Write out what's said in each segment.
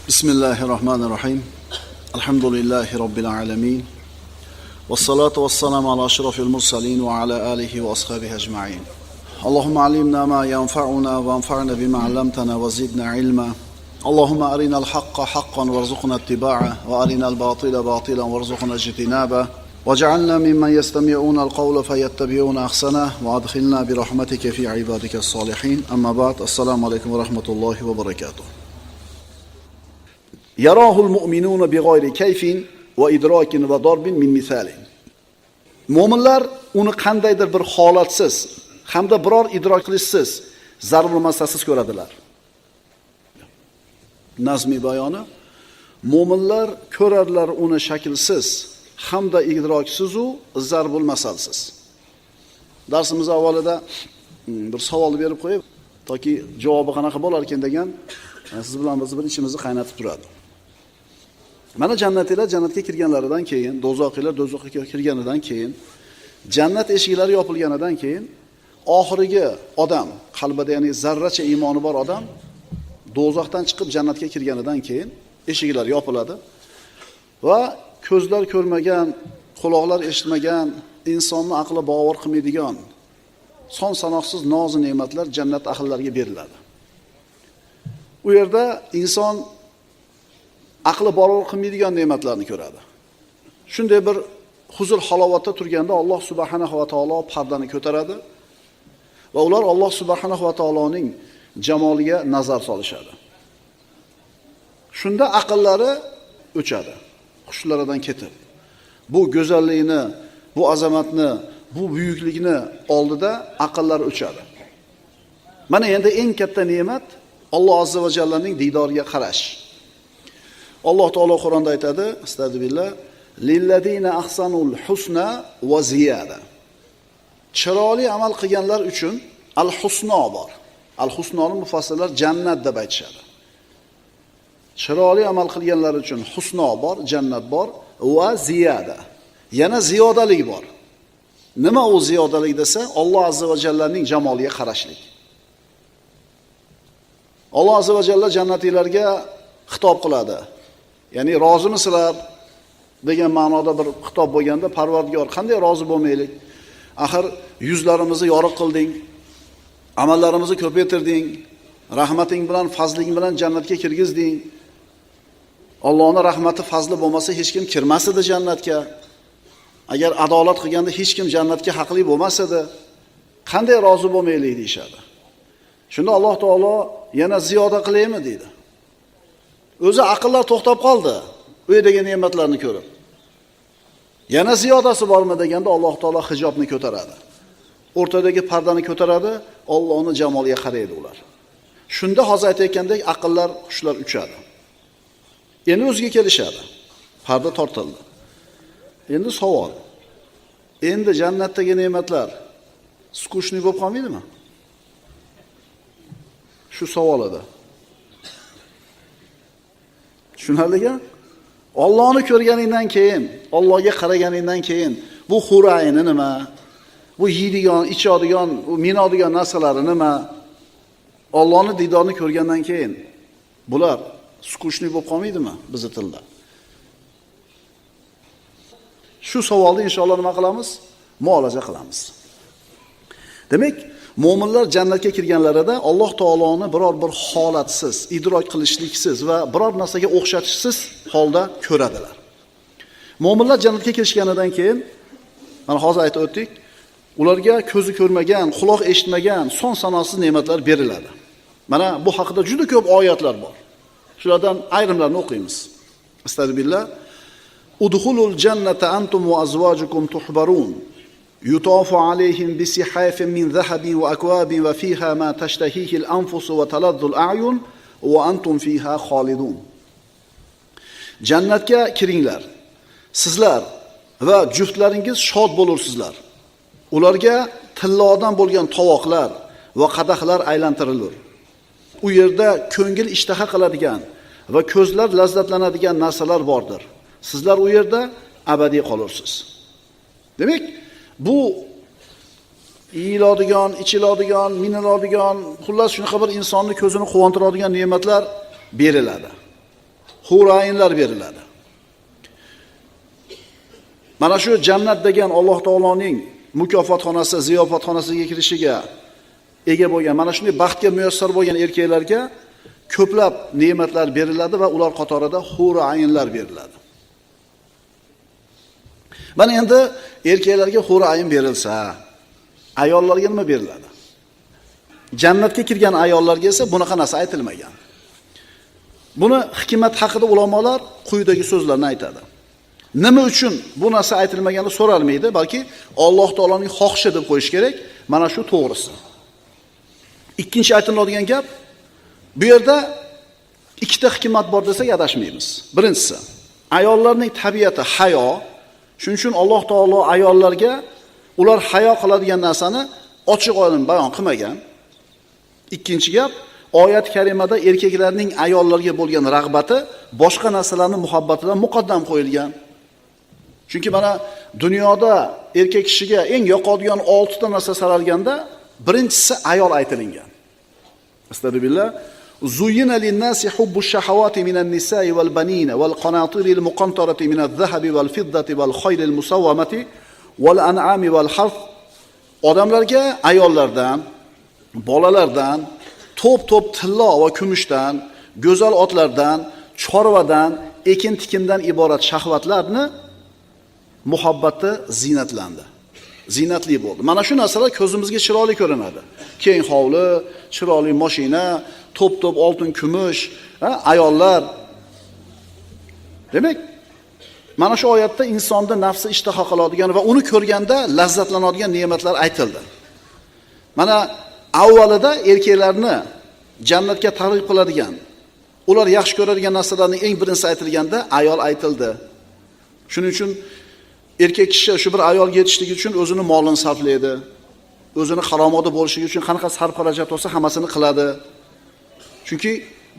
Bismillahirrahmanirrahim. Elhamdülillahi Rabbil alemin. Vessalatu vesselamu ala aşrafil mursalin ve ala alihi ve ashabihi ecma'in. Allahümme alimna ma yanfa'una ve anfa'na bima allamtana ve zidna ilma. Allahümme arinal haqqa haqqan varzuqna ittiba'a ve arinal batila batilan varzuqna ijtinaba. وَجَعَلْنَا مِمَّنْ يَسْتَمِعُونَ الْقَوْلَ فَيَتَّبِعُونَ أَحْسَنَهُ وَأَدْخِلْنَا بِرَحْمَتِكَ فِي عِبَادِكَ الصَّالِحِينَ أما بعد السلام عليكم ورحمة الله وبركاته. يراه المؤمنون بغير كيف وإدراك وضرب من مثال. Mo'minlar uni qandaydir bir holatsiz hamda biror idrok qilishsiz, zarb masalasiz ko'radilar. Nazmi bayoni: mo'minlar ko'radilar uni shaklsiz hamda idroksiz u zarbul masalsiz. Darsimiz avvalida bir savol berib qo'yib, toki javobi qanaqa bo'lar ekan degan, siz bilan biz bir ichimizni qaynatib turadi. Mana jannatliklar jannatga kirganlaridan keyin, do'zaxiylar do'zaxga kirganidan keyin, jannat eshiklari yopilganidan keyin oxirgi odam, qalbida ya'ni zarracha iymoni bor odam do'zaxdan chiqib jannatga kirganidan keyin eshiklar yopiladi va ko'zlar ko'rmagan, quloqlar eshitmagan, insonni aqli bovar qilmaydigan son sanoqsiz noz-u ne'matlar jannat ahllariga beriladi. U yerda inson aqli bovar qilmaydigan ne'matlarni ko'radi. Shunday bir huzur halovatda turganda Alloh subhanahu va taolo pardani ko'taradi va ular Alloh subhanahu va taoloning jamoliga nazar solishadi. Shunda aqllari o'chadi. Xushlaridan ketib, bu go'zallikni, bu azamatni, bu buyuklikni oldida aqllari o'chadi. Mana endi eng katta ne'mat Alloh azza va jallaning diydoriga qarash. Alloh taolo Qur'onda aytadi: "Astagfirullah, lilladina ahsanul husna va ziyada." Chiroyli amal qilganlar uchun al-husno bor. Al-husnoni mufassirlar jannat deb aytishadi. Chiroyli amal qilganlar uchun husno bor, jannat bor va ziyada. Yana ziyodalik bor. Nima u ziyodalik desa, Alloh azza va jallaning jamoliga qarashlik. Alloh azza va jalla jannatiylarga xitob qiladi. Ya'ni rozimisizlar degan ma'noda bir xitob bo'lganda, Parvardigor, qanday rozi bo'lmaylik? Axir yuzlarimizni yoriq qilding, amallarimizni ko'paytirding, rahmating bilan, fazling bilan jannatga kirgizding. Allohning rahmati, fazli bo'lmasa hech kim kirmas edi jannatga. Agar adolat qilganda hech kim jannatga haqli bo'lmas edi. Qanday rozi bo'lmaylik deyshadi. Shunda Alloh taolo yana ziyoda qilaymi deydi. O'zi aqllar to'xtab qoldi u yerdagi ne'matlarni ko'rib. Yana ziyodasi bormi deganda Alloh taolo hijobni ko'taradi. O'rtadagi pardani ko'taradi, Allohning jamoliga qaraydi ular. Shunda hozir aytayotgandek aqllar, xushlar uchadi. Endi o'ziga kelishadi. Parda tortildi. Endi savol. Endi jannatdagi ne'matlar skushni bo'lib qolmaydimi? Shu savol edi. Tushunarlimi? Allohni ko'rganingdan keyin, Allohga qaraganingdan keyin bu hurayni nima? Bu yeydigan, ichadigan, u minadigan narsalari nima? Allohni diydorini ko'rgandan keyin bular skushni bo'lib qolmaydimi bizning tilda? Shu savolni inshaalloh nima qilamiz? Muolaja qilamiz. Demak, mo'minlar jannatga kirganlarida Alloh taoloni biror bir holatsiz, idrok qilishliksiz va biror narsaga o'xshatishsiz holda ko'radilar. Mo'minlar jannatga kirishganidan keyin, mana hozir aytib o'tdik, ularga ko'zi ko'rmagan, quloq eshitmagan son sanoqsiz ne'matlar beriladi. Mana bu haqida juda ko'p oyatlar bor. Shulardan ayrimlarini o'qiymiz. Astagfirullah. Udkhulul jannata antum wa azwajukum tuhbarun. Yutafu alayhim bisihafin min zahabin wa akwabin wa fiha ma tashtahihi al-anfus wa taladdu al-a'yun wa antum fiha khalidun. Jannatga kiringlar. Sizlar va juftlaringiz shod bo'lursizlar. Ularga tillodan bo'lgan tovoqlar va qadahlar aylantirilur. U yerda ko'ngil ishtaha qiladigan va ko'zlar lazzatlanadigan narsalar bordir. Sizlar u yerda abadiy qolursiz. Demak, bu yeyiladigan, ichiladigan, miniladigan, xullas shunaqa bir insonni ko'zini quvontiradigan ne'matlar beriladi. hurayinlar beriladi. Mana shu jannat degan Alloh taoloning mukofotxonasi, ziyofatxonasiga kirishiga ega bo'lgan, mana shunday baxtga muyassar bo'lgan erkaklarga ko'plab ne'matlar beriladi va ular qatorida hurayinlar beriladi. Mana endi erkaklarga hurayin berilsa, ayollarga nima beriladi? Jannatga kirgan ayollarga esa bunaqa narsa aytilmagan. Buni hikmat haqida ulamolar quyidagi so'zlarni aytadi. Nima uchun bu narsa aytilmagani so'ralmaydi, balki Alloh taoloning xohishi deb qo'yish kerak. Mana shu to'g'risi. Ikkinchi aytiladigan gap, bu yerda ikkita hikmat bor desak adashmaymiz. Birinchisi, ayollarning tabiati hayo. Shuning uchun Alloh taolo ayollarga ular hayo qiladigan narsani ochiq oydin bayon qilmagan. Ikkinchi gap, oyat karimada erkaklarning ayollarga bo'lgan rag'bati boshqa narsalarning muhabbatidan muqaddam qo'yilgan. Chunki mana dunyoda erkak kishiga eng yoqadigan 6 ta narsa saralganda, birinchisi ayol aytilingan. Astagfirullah. Zuyyina lin-nasi hubbush shahawati minan nisa'i wal banina wal qanatiril muqantarati minadh dhahabi wal fiddati wal khaylil musawwamati wal an'ami wal harth. Odamlarga ayollardan, bolalardan, to'p-to'p tillo va kumushdan, go'zal otlardan, chorvadan, ekin-tikindan iborat shahvatlarni muhabbati zinatlandi. Zinatli bo'ldi. Mana shu narsalar ko'zimizga chiroyli ko'rinadi. Keng hovli, chiroyli mashina, to'p-to'p oltin kumush, ayollar. Demak, mana shu oyatda insonda nafsi ishtaha qiladigan va uni ko'rganda lazzatlanadigan ne'matlar aytildi. Mana avvalida erkaklarni jannatga targ'ib qiladigan, ular yaxshi ko'radigan narsalarning eng birinchisi aytilganda ayol aytildi. Shuning uchun erkak kishi shu bir ayolga yetishligi uchun o'zini molini sarflaydi. O'zini haromada bo'lishligi uchun qanaqa sarf-xarajat bo'lsa hammasini qiladi. Chunki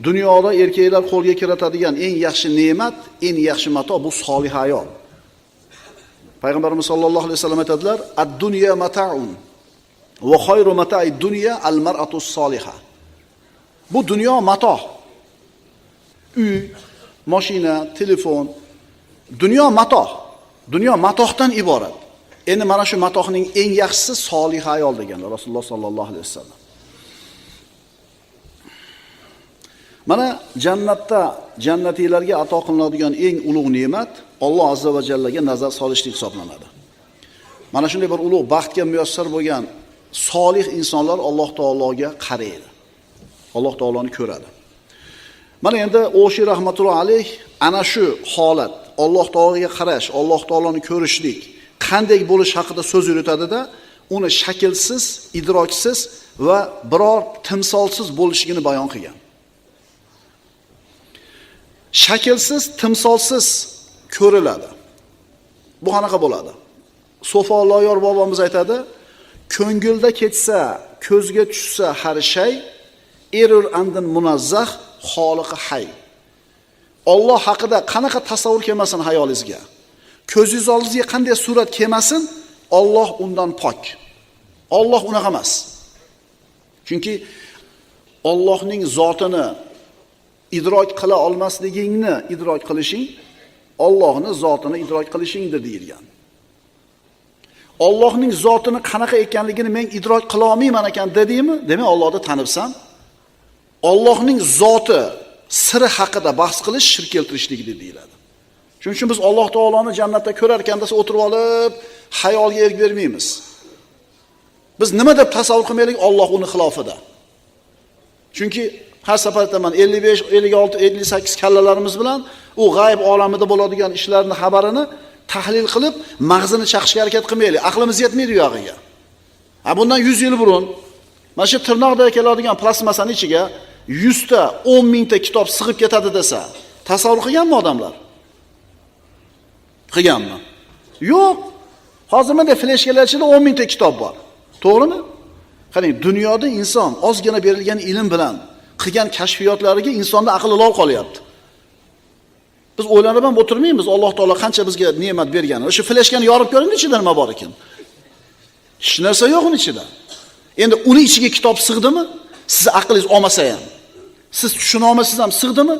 dunyoda erkaklar qo'lga kiritadigan eng yaxshi ne'mat, eng yaxshi mato bu solih ayol. Payg'ambarimiz sollallohu alayhi vasallam aytadilar: "Ad-dunya mata'un va khayru mata'id dunya al-mar'atus soliha." Bu dunyo mato. Uy, mashina, telefon, dunyo mato. Dunyo matohdan iborat. Endi mana shu matohning eng yaxshisi solih ayol deganlar Rasululloh sollallohu alayhi vasallam. Mana jannatda jannatiylarga ato qilinadigan eng ulug' ne'mat Alloh azza va jallaga nazar solishlik hisoblanadi. Mana shunday bir ulug' baxtga muyassar bo'lgan solih insonlar Alloh taologa qaraydi. Alloh taoloni ko'radi. Mana endi O'shi rahmatulloh alayh ana shu holat, Alloh taologa qarash, Alloh taoloni ko'rishlik qanday bo'lish haqida so'z yuritadi-da, uni shaklsiz, idroksiz va biror timsolsiz bo'lishligini bayon qilgan. Shaklsiz, timsolsiz ko'riladi. Bu qanaqa bo'ladi? Sofo Loyor bobomiz aytadi: "Ko'ngilda ketsa, ko'zga tushsa har shay, erur andin munazzah xoliqi hay." Alloh haqida qanaqa tasavvur kelmasin hayolingizga, ko'zingiz oldingizga qanday surat kelmasin, Alloh undan pok. Alloh unaqa emas. Chunki Allohning zotini idrok qila olmasligingni idrok qilishing, Allohning zotini idrok qilishingdir deyilgan. Allohning zotini qanaqa ekanligini men idrok qila olmayman ekan dedingmi? Demak, Allohni tanibsan. Allohning zoti siri haqida bahs qilish shirk keltirishlik deyiladi. Shuning uchun biz Alloh taoloni jannatda ko'rar ekanda o'tirib olib, xayolga erk bermaymiz. Biz nima deb tasavvur qilmaylik Alloh uni xilofida. Chunki har safar aytaman, 55, 56, 58 kallalarimiz bilan u g'ayb olamida bo'ladigan ishlarning xabarini tahlil qilib, mag'zini chaqishga harakat qilmaylik. Aqlimiz yetmaydi u yog'iga. Bundan 100 yil burun mana shu tirnoqda keladigan plastmasani ichiga 100 ta, 10 mingta kitob sig'ib ketadi desa, tasavvur qilganmi odamlar? Qilganmi? Yo'q. Hozir menda fleshkalar ichida 10 mingta kitob bor. To'g'rimi? Qarang, dunyoda inson ozgina berilgan ilm bilan qilgan kashfiyotlariga insonning aqli lol qolyapti. Biz o'ylanib ham o'tirmaymiz, Alloh taolo qancha bizga ne'mat bergani. O'sha fleshkani yorib ko'ring, ichida nima bor ekan. Hech narsa yo'q uning ichida. Endi uning ichiga kitob sig'dimi? Siz aqlingiz olmasa ham, siz tushuna olmasangiz ham sig'dimi?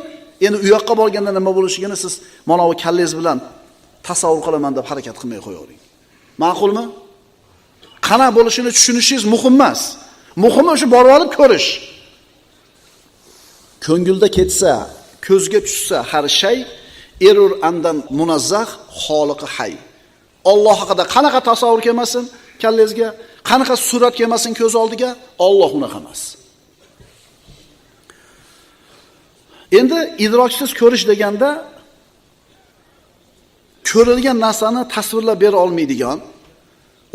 Endi u yoqqa borganda nima bo'lishini siz mana bu kallangiz bilan tasavvur qilaman deb harakat qilmay qo'yavering. Ma'qulmi? Qanaqa bo'lishini tushunishingiz muhim emas. Muhimi o'sha borib olib ko'rish. Ko'ngilda ketsa, ko'zga tushsa har shay erur andan munazzah xoliqi hay. Alloh haqida qanaqa tasavvur kelmasin kallangizga, qanaqa surat kelmasin ko'z oldiga, Alloh unaqa emas. Endi idroksiz ko'rish deganda ko'rilgan narsani tasvirlab bera olmaydigan,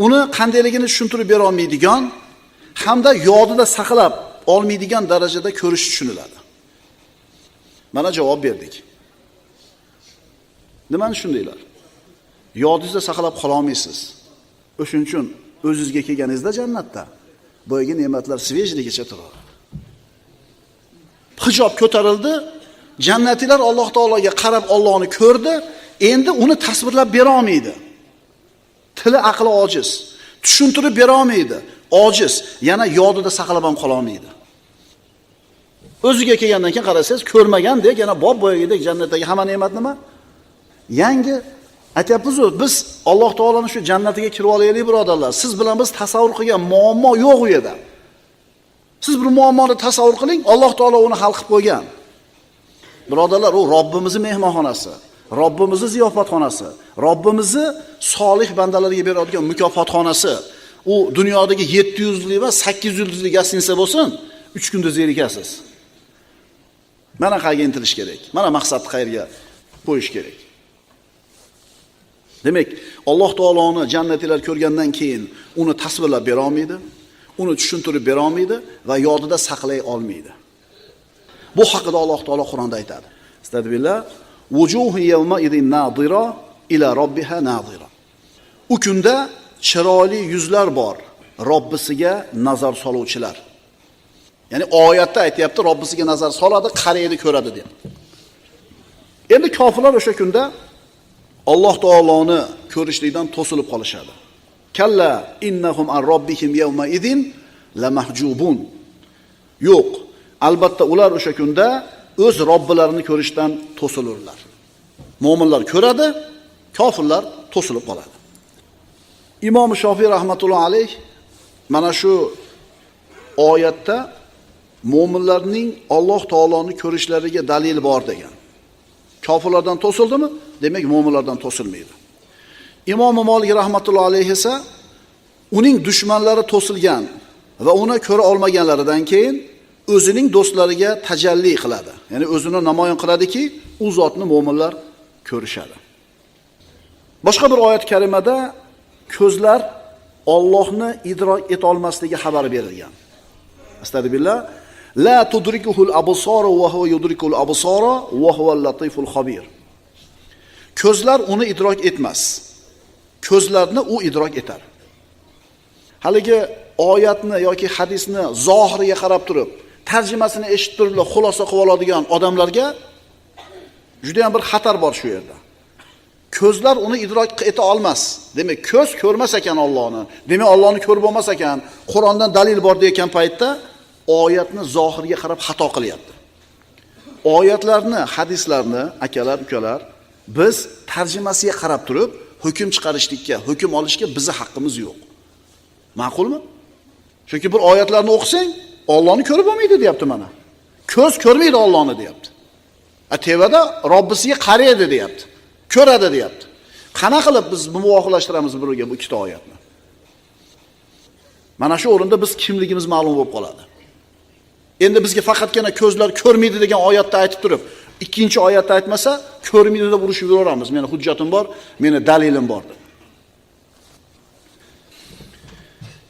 uni qandayligini tushuntirib bera olmaydigan hamda yodida saqlab olmaydigan darajada ko'rish tushuniladi. Mana javob berdik. Nimani shundaylar? Yodingizda saqlab qola olmaysiz. O'shuning uchun o'zingizga kelganingizda jannatda boyagi ne'matlar svejligicha turadi. Hijob ko'tarildi, jannatilar Alloh taologa qarab Allohni ko'rdi, endi uni tasvirlab bera olmaydi. Tili aqli ojiz, tushuntirib bera olmaydi, ojiz, yana yodida saqlab ham qola olmaydi. O'ziga kelgandan keyin qarasangiz, ko'rmagandek, yana boyagidek jannatdagi hamma ne'mat nima? Yangi aytyapmiz-ku, biz Alloh taolaning shu jannatiga kirib olaylik, birodarlar. Siz bilan biz tasavvur qilgan muammo yo'q u yerda. Siz bir muammoni tasavvur qiling, Alloh taolo uni hal qilib qo'ygan. Birodarlar, u Robbimizning mehmonxonasi, Robbimizning ziyofatxonasi, Robbimizning solih bandalarga beradigan mukofotxonasi. U dunyodagi 7 yulduzli va 8 yulduzli gostinitsa bo'lsin, 3 kunda zerikasiz. Mana qayerga intilish kerak. Mana maqsadni qayerga qo'yish kerak. Demak, Alloh taoloni jannatilar ko'rgandan keyin uni tasvirlab bera olmaydi, uni tushuntirib bera olmaydi va yodida saqlay olmaydi. Bu haqida Alloh taolo Qur'onda aytadi. Astagfirullah, wujuhu yawma idin nadira ila robbiha nadira. U kunda chiroyli yuzlar bor, Robbisiga nazar soluvchilar. Ya'ni oyatda aytayapti, Robbisiga nazar soladi, qaraydi, ko'radi deb. Endi kofirlar o'sha kunda Alloh taoloni ko'rishlikdan to'silib qolishadi. Kalla innahum an robbihim yawma idin lamahjubun. Yo'q, albatta ular o'sha kunda o'z Robbilarini ko'rishdan to'silurlar. Mo'minlar ko'radi, kofirlar to'silib qoladi. Imom Shofiy rahmatullohi alayh mana shu oyatda mo'minlarning Alloh taoloni ko'rishlariga dalil bor degan. Kofirlardan to'sildimi? Demak, mo'minlardan to'silmaydi. Imom Malik rahmatullohi alayhi esa uning dushmanlari to'silgan va uni ko'ra olmaganlaridan keyin o'zining do'stlariga tajalli qiladi. Ya'ni o'zini namoyon qiladiki, u zotni mo'minlar ko'rishadi. Boshqa bir oyat karimada ko'zlar Allohni idrok eta olmasligi xabar berilgan. Astagfirullah, la tudrikuhul absar va huwa yudrikul absara va huval latiful xabir. Ko'zlar uni idrok etmas. Ko'zlarni u idrok etar. Haligi oyatni yoki hadisni zohiriga qarab turib, tarjimasini eshitib turib, xulosa qilib oladigan odamlarga juda ham bir xatar bor shu yerda. Ko'zlar uni idrok eta olmas. Demak, ko'z ko'rmas ekan Allohni. Demak, Allohni ko'rib bo'lmas ekan. Qur'ondan dalil bor degan paytda oyatni zohiriga qarab xato qilyapti. Oyatlarni, hadislarni, akalar, ukalar, biz tarjimasiga qarab turib hukm chiqarishlikka, hukm olishga bizning haqqimiz yo'q. Ma'qulmi? Chunki bir oyatlarni o'qisang, Allohni ko'rib bo'lmaydi deyapti mana. Ko'z ko'rmaydi Allohni deyapti. Tevada Robbisiga qaraydi deyapti. Ko'radi deyapti. Qana qilib biz muvofiqlashtiramiz birga bu ikkita oyatni? Mana shu o'rinda biz kimligimiz ma'lum bo'lib qoladi. Endi bizga faqatgina ko'zlar ko'rmaydi degan oyatda aytib turib, ikkinchi oyatda aytmasa, ko'rmaydi deb urushib yuraveramiz. Meni hujjatim bor, meni dalilim bor deb.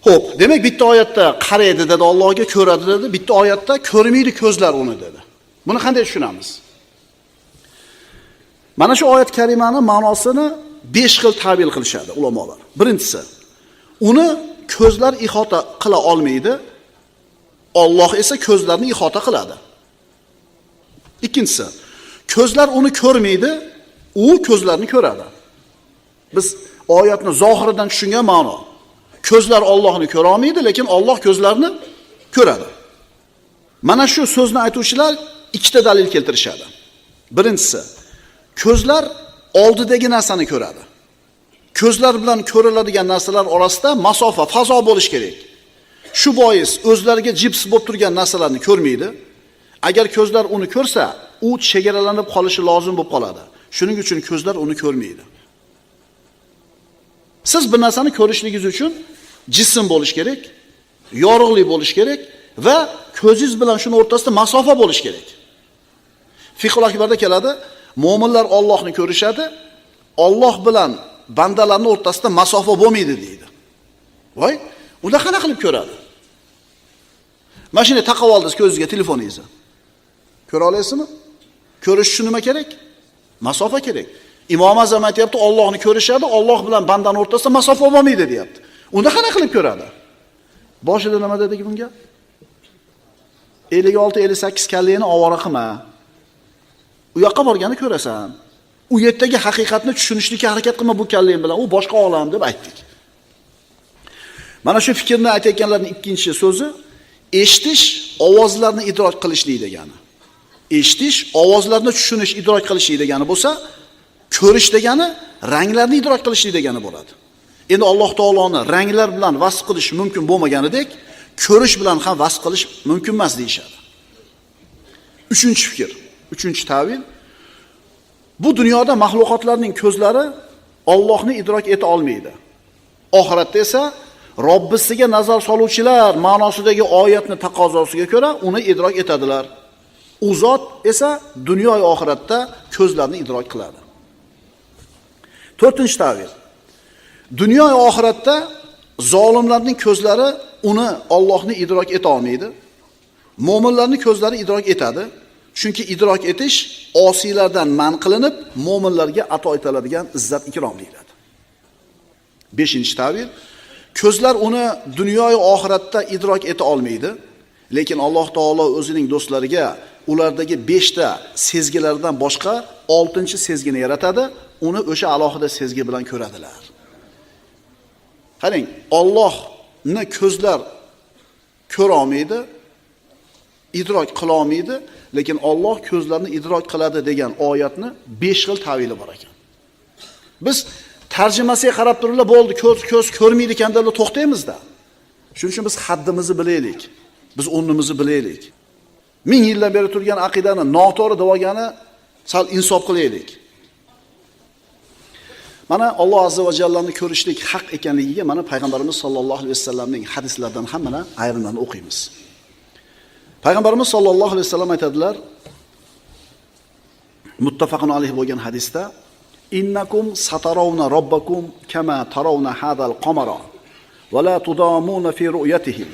Xo'p, demak bitta oyatda qaraydi dedi, Allohga ko'radi dedi, bitta oyatda ko'rmaydi ko'zlar uni dedi. Buni qanday tushunamiz? Mana shu oyat karimani ma'nosini 5 xil ta'bir qilishadi ulamolar. Birinchisi, uni ko'zlar ihota qila olmaydi, Alloh esa ko'zlarni ihota qiladi. Ikkinchisi, ko'zlar uni ko'rmaydi, u ko'zlarni ko'radi. Biz oyatni zohiridan tushungan ma'no. Ko'zlar Allohni ko'ra olmaydi, lekin Alloh ko'zlarni ko'radi. Mana shu so'zni aytuvchilar ikkita dalil keltirishadi. Birinchisi, ko'zlar oldidagi narsani ko'radi. Ko'zlar bilan ko'riladigan narsalar orasida masofa, fazo bo'lish kerak. Shu bois o'zlariga jips bo'lib turgan narsalarni ko'rmaydi. Agar ko'zlar uni ko'rsa, u chegaralanib qolishi lozim bo'lib qoladi. Shuning uchun ko'zlar uni ko'rmaydi. Siz bir narsani ko'rishligingiz uchun jism bo'lish kerak, yorug'lik bo'lish kerak va ko'zingiz bilan shuni o'rtasida masofa bo'lish kerak. Fiqhul akbarda keladi, mu'minlar Allohni ko'rishadi, Alloh bilan bandalarning o'rtasida masofa bo'lmaydi deydi. Voy, unda qana qilib ko'radi? Mashina taqib oldingiz ko'zingizga telefoningizni. Ko'ra olasizmi? Ko'rish uchun nima kerak? Masofa kerak. Imom Azam aytayapti, Allohni ko'rishadi, Alloh bilan bandaning o'rtasida masofa bo'lmaydi deyapti. Unda qana qilib ko'radi? Boshida nima dedik bunga? 56-58 kallayni ovora qilma. U yoqqa borganda ko'rasan. U yerdagi haqiqatni tushunishlikka harakat qilma bu kallang bilan, u boshqa olam deb aytdik. Mana shu fikrni aytayotganlarning ikkinchi so'zi eshitish, ovozlarni idrok qilishlik degani. Eshitish, ovozlarni tushunish, idrok qilishlik degani bo'lsa, ko'rish degani ranglarni idrok qilishlik degani bo'ladi. Endi Alloh taoloni ranglar bilan vasf qilish mumkin bo'lmaganidek, ko'rish bilan ham vasf qilish mumkin emas deyshadi. Uchinchi fikr, uchinchi ta'vil. Bu dunyoda mahluqotlarning ko'zlari Allohni idrok eta olmaydi. Oxiratda esa Robbisiga nazar soluvchilar ma'nosidagi oyatni taqozosiga ko'ra uni idrok etadilar. U zot esa dunyo va oxiratda ko'zlarni idrok qiladi. To'rtinchi ta'vil. Dunyo va oxiratda zolimlarning ko'zlari uni Allohni idrok eta olmaydi. Mo'minlarning ko'zlari idrok etadi. Chunki idrok etish osiylardan man qilinib, mo'minlarga ato etiladigan izzat ikrom deyiladi. 5-ta'vil. Ko'zlar uni dunyo va oxiratda idrok eta olmaydi, lekin Alloh taolo o'zining do'stlariga ulardagi 5 ta sezgilardan boshqa 6-chi sezgini yaratadi, uni o'sha alohida sezgi bilan ko'radilar. Qarang, Allohni ko'zlar ko'ra olmaydi, idrok qila olmaydi, lekin Alloh ko'zlarni idrok qiladi degan oyatni 5 xil ta'vili bor ekan. Biz tarjimasiga qarab turiblar, bo'ldi, ko'z ko'rmaydi ekan deb to'xtaymizda. Shuning uchun biz haddimizni bilaylik. Biz o'rnimizni bilaylik. 1000 yildan beri turgan aqidani noto'g'ri deb olgani sal insof qilaylik. Mana Alloh azza va jallani ko'rishlik haq ekanligiga mana payg'ambarimiz sollallohu alayhi vasallamning hadislaridan ham mana ayrimlarni o'qiymiz. Payg'ambarimiz sollallohu alayhi vasallam aytadilar, muttafaqun alayhi bo'lgan hadisda, innakum satarawna robbakum kama tarawna hadal qamara va la tudamuna fi ru'yatihi.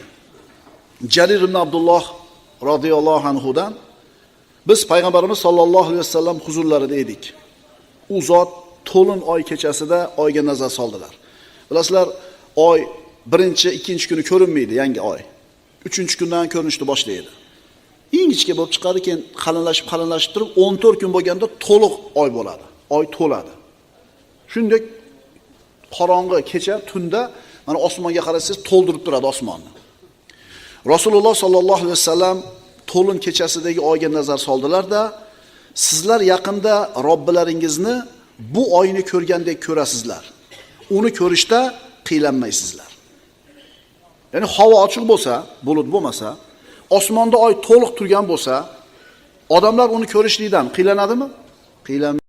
Jarir ibn Abdulloh radhiyallohu anhudan biz payg'ambarimiz sollallohu alayhi vasallam huzurlarida edik. U zot to'lin oy kechasida oyga nazar soldilar. Bilasizlar, oy birinchi, ikkinchi kuni ko'rinmaydi, yangi oy. 3-kundan ko'rinishni boshlaydi. Ingichka bo'lib chiqadi, keyin qalinlashib turib 14 kun bo'lganda to'liq oy bo'ladi. Oy to'ladi. Shunday qorong'i kecha tunda mana osmonga qarasangiz to'ldirib turadi osmonni. Rasululloh sollallohu alayhi vasallam to'lin kechasidagi oyga nazar soldilar-da, sizlar yaqinda Robbilaringizni bu oyni ko'rgandek ko'rasizlar. Uni ko'rishda qiylanmaysizlar. Ya'ni havo ochiq bo'lsa, bulut bo'lmasa, osmonda oy to'liq turgan bo'lsa, odamlar uni ko'rishlikdan qiylanadimi? Qiylan